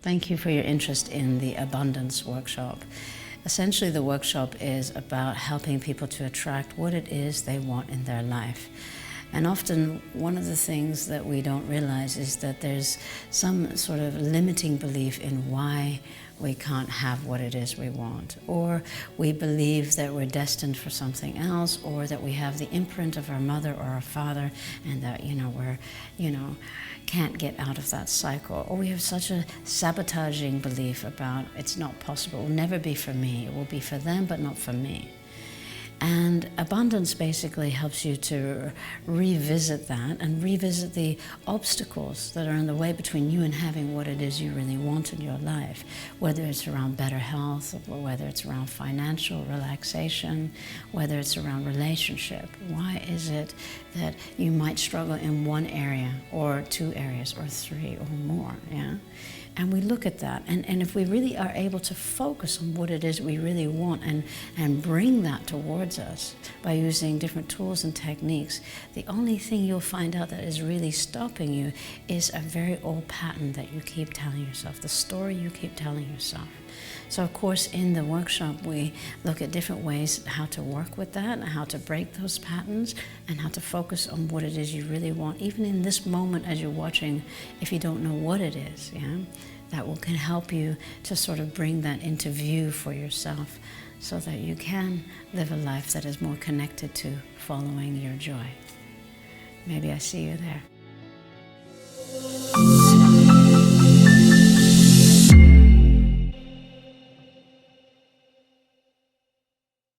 Thank you for your interest in the Abundance Workshop. Essentially, the workshop is about helping people to attract what it is they want in their life. And often, one of the things that we don't realize is that there's some sort of limiting belief in why we can't have what it is we want. Or we believe that we're destined for something else, or that we have the imprint of our mother or our father, and that, we're, can't get out of that cycle. Or we have such a sabotaging belief about it's not possible, it will never be for me, it will be for them, but not for me. And abundance basically helps you to revisit that and revisit the obstacles that are in the way between you and having what it is you really want in your life, whether it's around better health, or whether it's around financial relaxation, whether it's around relationship. Why is it that you might struggle in one area or two areas or three or more, yeah? And we look at that, and if we really are able to focus on what it is we really want and bring that towards us by using different tools and techniques, the only thing you'll find out that is really stopping you is a very old pattern that you keep telling yourself, the story you keep telling yourself. So of course, in the workshop, we look at different ways how to work with that, and how to break those patterns, and how to focus on what it is you really want, even in this moment as you're watching, if you don't know what it is, yeah? That can help you to sort of bring that into view for yourself, so that you can live a life that is more connected to following your joy. Maybe I see you there.